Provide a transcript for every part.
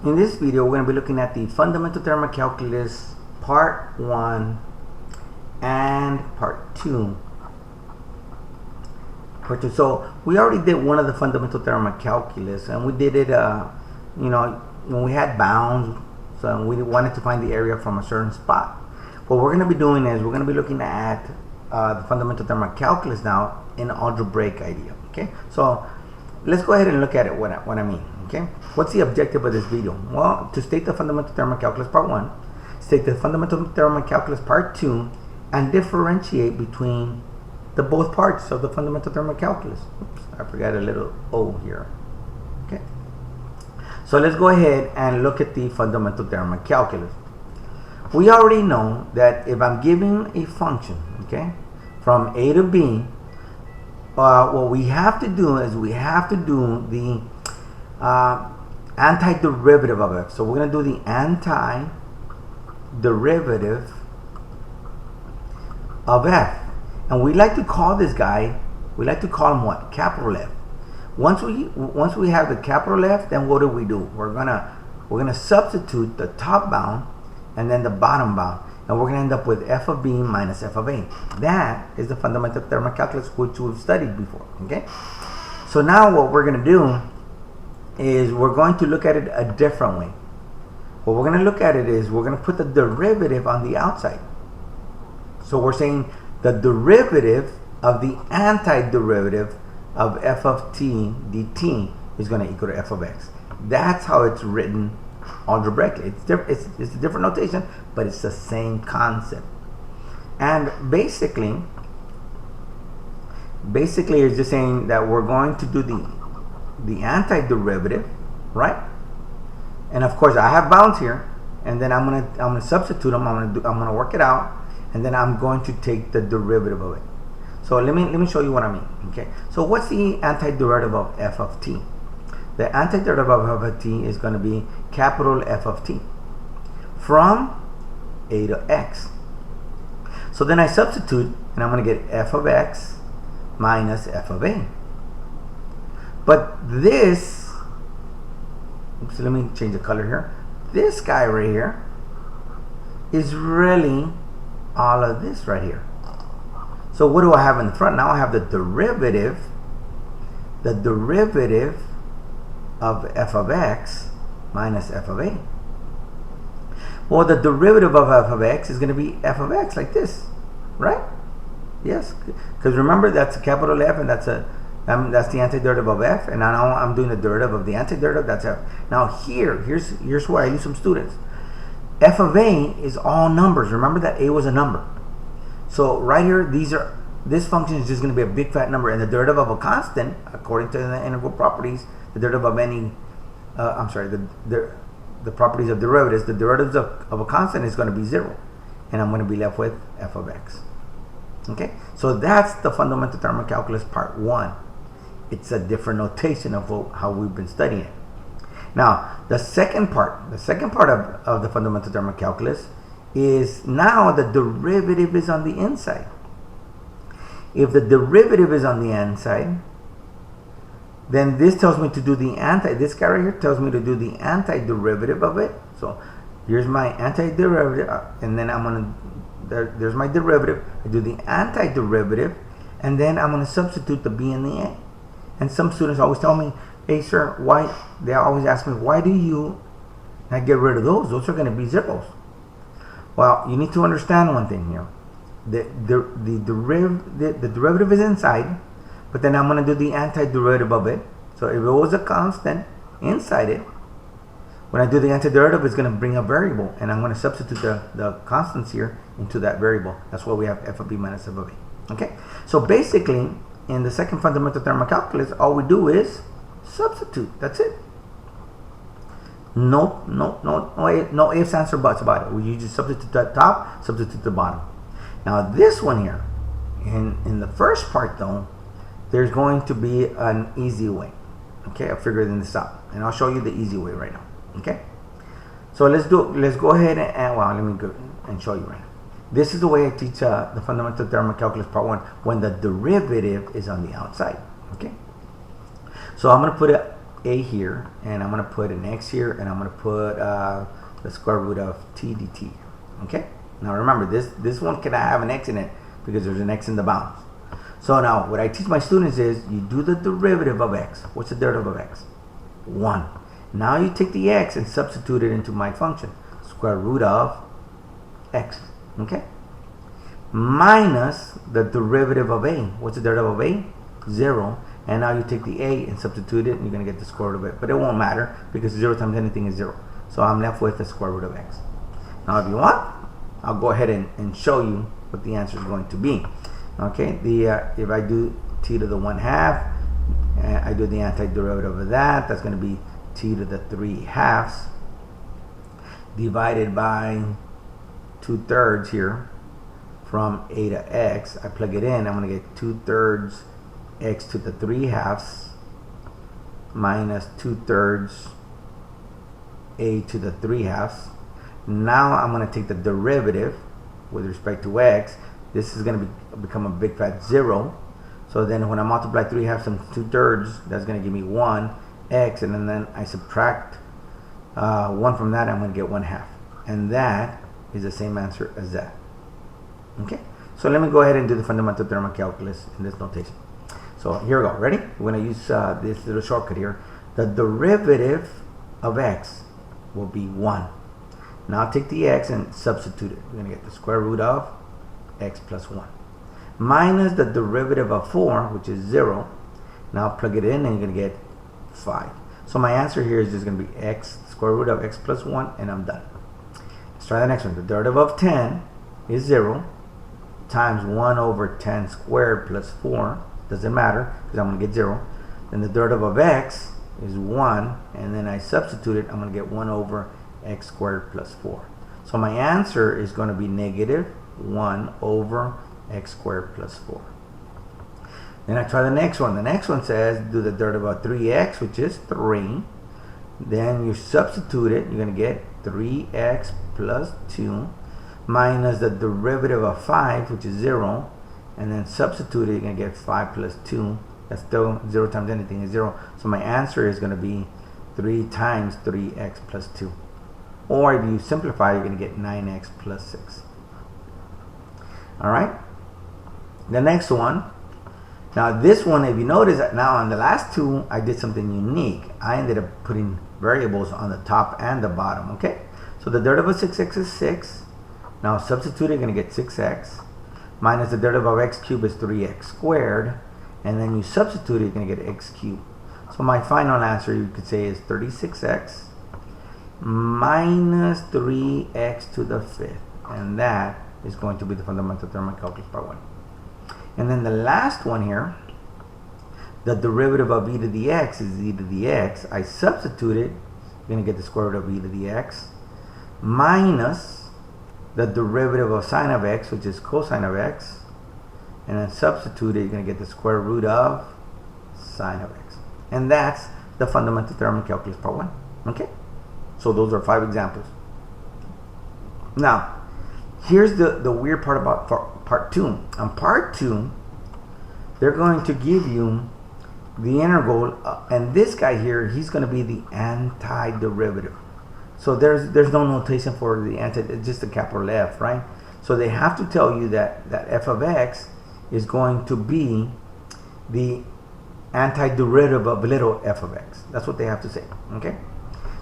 In this video, we're going to be looking at the Fundamental Thermal Calculus Part 1 and Part 2. So we already did one of the Fundamental Thermal Calculus, and we did it, when we had bounds, so we wanted to find the area from a certain spot. What we're going to be doing is we're going to be looking at the Fundamental Thermal Calculus now in algebraic idea. Okay, so let's go ahead and look at it. What I mean. Okay, what's the objective of this video? Well, to state the Fundamental Thermal Calculus Part 1, state the Fundamental Thermal Calculus Part 2, and differentiate between the both parts of the Fundamental Thermal Calculus. Oops, I forgot a little O here. Okay, so let's go ahead and look at the Fundamental Thermal Calculus. We already know that if I'm giving a function, okay, from A to B, what we have to do is we have to do the antiderivative of f. So we're going to do the antiderivative of f, and we like to call this guy, we like to call him what? Capital F. Once we have the capital F, then what do? We're gonna substitute the top bound and then the bottom bound, and we're gonna end up with f of b minus f of a. That is the Fundamental Thermal Calculus, which we've studied before. Okay, so now what we're gonna do is we're going to look at it a different way. What we're going to look at it is we're going to put the derivative on the outside. So we're saying the derivative of the antiderivative of f of t dt is going to equal to f of x. That's how it's written algebraically. It's a different notation, but it's the same concept. And basically it's just saying that we're going to do the antiderivative, right? And of course I have bounds here, and then I'm gonna substitute them. I'm gonna work it out, and then I'm going to take the derivative of it. So let me show you what I mean. Okay, so what's the antiderivative of f of t? The antiderivative of f of t is going to be capital F of t from a to x. So then I substitute, and I'm going to get f of x minus f of a. But this, oops, let me change the color here. This guy right here is really all of this right here. So what do I have in the front? Now I have the derivative of f of x minus f of a. Well, the derivative of f of x is going to be f of x like this, right? Yes, because remember that's a capital F, and that's the antiderivative of f, and now I'm doing the derivative of the antiderivative. That's f. Now here's where I use some students. F of a is all numbers. Remember that a was a number. So right here, this function is just going to be a big fat number, and the derivative of a constant, according to the integral properties, the derivative of any, the properties of derivatives, the derivatives of a constant is going to be 0, and I'm going to be left with f of x. Okay, so that's the Fundamental Thermal Calculus Part 1. It's a different notation of how we've been studying it. Now, the second part of the Fundamental Thermal Calculus is now the derivative is on the inside. If the derivative is on the inside, then this tells me to do this guy right here tells me to do the antiderivative of it. So here's my antiderivative, and then there's my derivative. I do the antiderivative, and then I'm going to substitute the b and the a. And some students always tell me, hey sir, why? They always ask me, why do you not get rid of those? Those are going to be zeros. Well, you need to understand one thing here. The derivative is inside, but then I'm going to do the antiderivative of it. So if it was a constant inside it, when I do the antiderivative, it's going to bring a variable, and I'm going to substitute the constants here into that variable. That's why we have f of b minus f of a. Okay, so basically in the second Fundamental Thermal Calculus, all we do is substitute. That's it. No ifs, ands, or buts about it. You just substitute the top, substitute the bottom. Now this one here, in the first part though, there's going to be an easy way. Okay, I figured this out, and I'll show you the easy way right now. Okay, so let's go ahead and let me go and show you right now. This is the way I teach the Fundamental Thermal Calculus Part 1 when the derivative is on the outside. Okay, so I'm going to put a here, and I'm going to put an x here, and I'm going to put the square root of t dt. Okay? Now remember, this one cannot have an x in it because there's an x in the bounds. So now what I teach my students is you do the derivative of x. What's the derivative of x? 1. Now you take the x and substitute it into my function. Square root of x. Okay? Minus the derivative of a. What's the derivative of a? 0. And now you take the a and substitute it, and you're going to get the square root of it. But it won't matter because 0 times anything is 0. So I'm left with the square root of x. Now if you want, I'll go ahead and show you what the answer is going to be. Okay, if I do t to the 1/2, I do the antiderivative of that. That's going to be t to the 3/2 divided by 2/3 here from a to x. I plug it in. I'm going to get 2/3 x to the 3/2 minus 2/3 a to the 3/2. Now I'm going to take the derivative with respect to x. This is going to become a big fat 0. So then when I multiply 3/2 and 2/3, that's going to give me 1 x, and then I subtract 1 from that, I'm going to get 1/2. And that is the same answer as that. Okay? So let me go ahead and do the fundamental theorem of calculus in this notation. So here we go. Ready? We're going to use this little shortcut here. The derivative of x will be 1. Now take the x and substitute it. We're going to get the square root of x plus 1 minus the derivative of 4, which is 0. Now plug it in and you're going to get 5. So my answer here is just going to be x, square root of x plus 1, and I'm done. Let's try the next one. The derivative of 10 is 0 times 1 over 10 squared plus 4. Doesn't matter because I'm going to get 0. Then the derivative of x is 1, and then I substitute it. I'm going to get 1 over x squared plus 4. So my answer is going to be negative 1 over x squared plus 4. Then I try the next one. The next one says do the derivative of 3x, which is 3. Then you substitute it. You're going to get 3x plus 2 minus the derivative of 5, which is 0. And then substitute it. You're going to get 5 plus 2. That's still 0 times anything is 0. So my answer is going to be 3 times 3x plus 2. Or if you simplify, you're going to get 9x plus 6. Alright? The next one. Now this one, if you notice that now on the last two, I did something unique. I ended up putting variables on the top and the bottom. Okay? So the derivative of 6x is 6. Now substitute it, you're going to get 6x. Minus the derivative of x cubed is 3x squared. And then you substitute it, you're going to get x cubed. So my final answer, you could say, is 36x minus 3x to the 5th. And that is going to be the fundamental theorem of calculus part 1. And then the last one here, the derivative of e to the x is e to the x. I substitute it, you're going to get the square root of e to the x minus the derivative of sine of x, which is cosine of x. And then substitute it, you're going to get the square root of sine of x. And that's the fundamental theorem of calculus part 1. Okay? So those are 5 examples. Now, here's the weird part about part 2. On part 2, they're going to give you the integral, and this guy here, he's going to be the antiderivative. So there's no notation for the it's just a capital F, right? So they have to tell you that f of x is going to be the antiderivative of little f of x. That's what they have to say. Okay?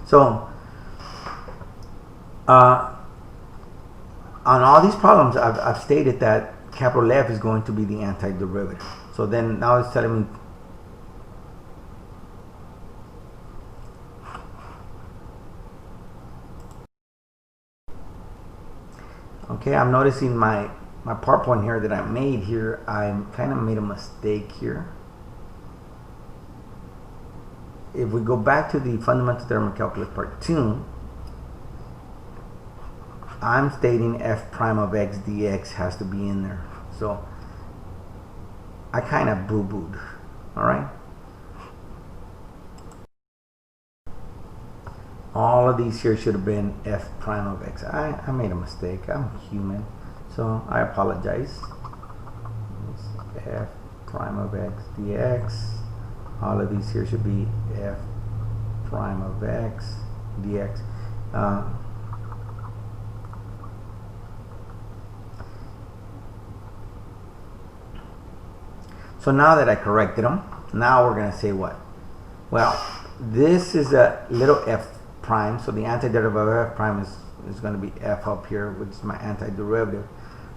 So on all these problems, I've stated that capital F is going to be the antiderivative. So then now it's telling me okay, I'm noticing my PowerPoint here that I made here, I kind of made a mistake here. If we go back to the fundamental theorem of calculus part 2, I'm stating f prime of x dx has to be in there. So I kind of boo-booed. Alright? All of these here should have been f prime of x. I made a mistake. I'm human. So I apologize. It's f prime of x dx. All of these here should be f prime of x dx. So now that I corrected them, now we're going to say what? Well, this is a little f prime, so the antiderivative of f prime is going to be f up here, which is my antiderivative,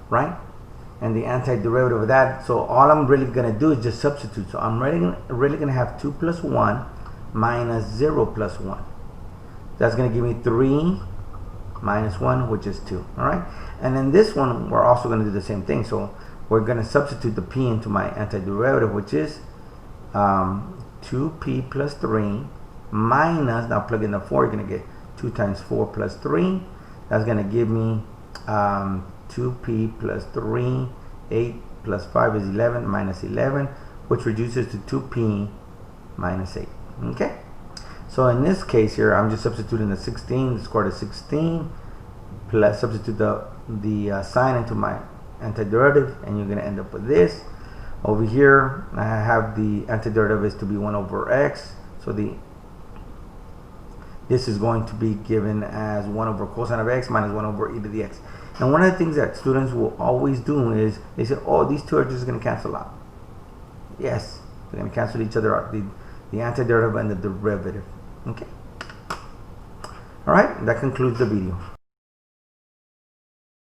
right? And the antiderivative of that, so all I'm really going to do is just substitute. So I'm really going to have 2 plus 1 minus 0 plus 1. That's going to give me 3 minus 1, which is 2, all right? And then this one, we're also going to do the same thing. So we're going to substitute the p into my antiderivative, which is 2p plus 3 minus, now plug in the 4, you're going to get 2 times 4 plus 3. That's going to give me 2p plus 3, 8 plus 5 is 11, minus 11, which reduces to 2p minus 8. Okay? So in this case here, I'm just substituting the 16, the square root of 16, plus substitute the sign into my antiderivative, and you're going to end up with this. Over here, I have the antiderivative is to be 1 over x, so this is going to be given as 1 over cosine of x minus 1 over e to the x. And one of the things that students will always do is they say, oh, these two are just going to cancel out. Yes, they're going to cancel each other out, the antiderivative and the derivative. Okay. All right, that concludes the video.